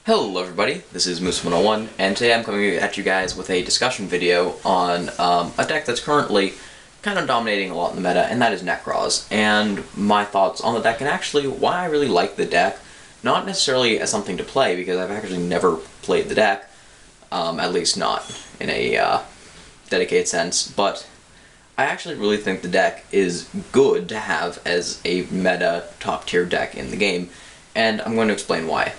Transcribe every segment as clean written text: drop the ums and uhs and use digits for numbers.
Hello everybody, this is Moose101, and today I'm coming at you guys with a discussion video on a deck that's currently kind of dominating a lot in the meta, and that is Nekroz, and my thoughts on the deck, and actually why I really like the deck, not necessarily as something to play, because I've actually never played the deck, at least not in a dedicated sense, but I actually really think the deck is good to have as a meta top tier deck in the game, and I'm going to explain why.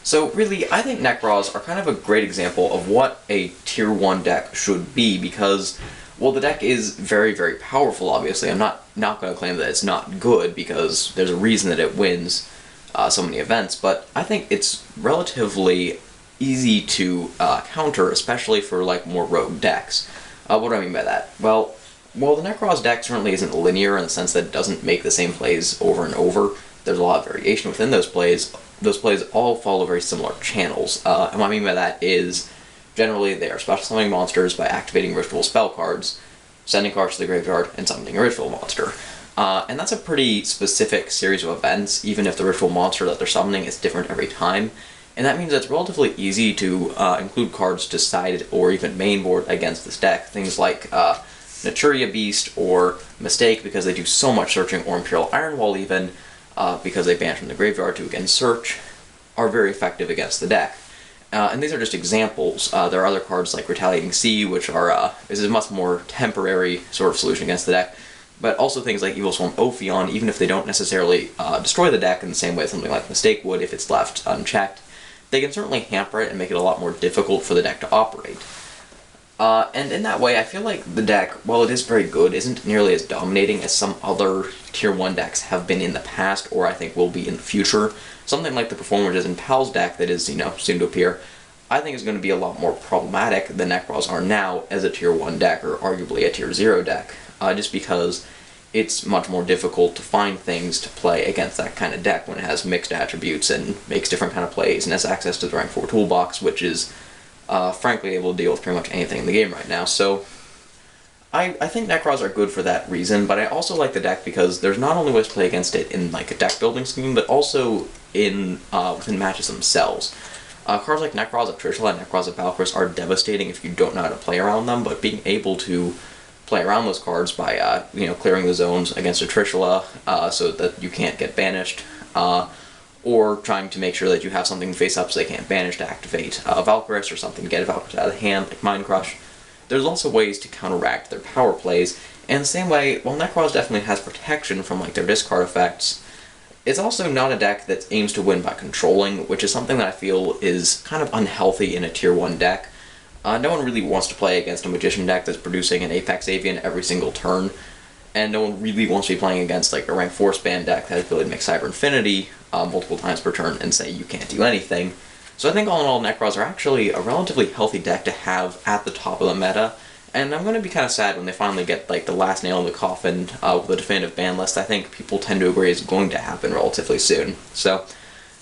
So really, I think Nekroz are kind of a great example of what a tier 1 deck should be, because, well, the deck is very, very powerful, obviously. I'm not going to claim that it's not good, because there's a reason that it wins so many events, but I think it's relatively easy to counter, especially for, like, more rogue decks. What do I mean by that? Well, the Nekroz deck certainly isn't linear in the sense that it doesn't make the same plays over and over. There's a lot of variation within those plays. Those plays all follow very similar channels, and what I mean by that is, generally they are special summoning monsters by activating ritual spell cards, sending cards to the graveyard, and summoning a ritual monster. And that's a pretty specific series of events, even if the ritual monster that they're summoning is different every time, and that means it's relatively easy to include cards to side or even main board against this deck. Things like Naturia Beast or Mistake, because they do so much searching, or Imperial Ironwall even, because they ban from the graveyard to again search, are very effective against the deck. And these are just examples. There are other cards like Retaliating Sea, which is a much more temporary sort of solution against the deck, but also things like Evil Swarm Ophion, even if they don't necessarily destroy the deck in the same way something like Mistake would if it's left unchecked, they can certainly hamper it and make it a lot more difficult for the deck to operate. And in that way, I feel like the deck, while it is very good, isn't nearly as dominating as some other Tier 1 decks have been in the past, or I think will be in the future. Something like the Performers and Pal's deck that is, soon to appear, I think is going to be a lot more problematic than Nekroz are now as a Tier 1 deck, or arguably a Tier 0 deck, just because it's much more difficult to find things to play against that kind of deck when it has mixed attributes and makes different kind of plays, and has access to the rank 4 toolbox, which is frankly able to deal with pretty much anything in the game right now. So I think Nekroz are good for that reason, but I also like the deck because there's not only ways to play against it in like a deck building scheme, but also in within matches themselves. Cards like Nekroz of Trishula and Nekroz of Valkyris are devastating if you don't know how to play around them, but being able to play around those cards by clearing the zones against a Trishula so that you can't get banished, or trying to make sure that you have something face up so they can't banish to activate Valkyris, or something to get a Valkyris out of the hand, like Mind Crush. There's also ways to counteract their power plays, and the same way, while Nekroz definitely has protection from like their discard effects, it's also not a deck that aims to win by controlling, which is something that I feel is kind of unhealthy in a Tier 1 deck. No one really wants to play against a Magician deck that's producing an Apex Avian every single turn, and no one really wants to be playing against like a rank 4 span deck that has ability to make Cyber Infinity multiple times per turn and say you can't do anything. So I think all in all, Nekroz are actually a relatively healthy deck to have at the top of the meta, and I'm going to be kind of sad when they finally get like the last nail in the coffin with the definitive ban list. I think people tend to agree is going to happen relatively soon. So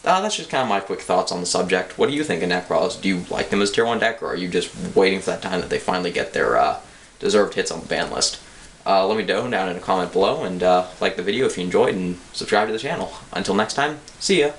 that's just kind of my quick thoughts on the subject. What do you think of Nekroz? Do you like them as Tier 1 deck, or are you just waiting for that time that they finally get their deserved hits on the ban list? Let me know down in a comment below, and like the video if you enjoyed, and subscribe to the channel. Until next time, see ya!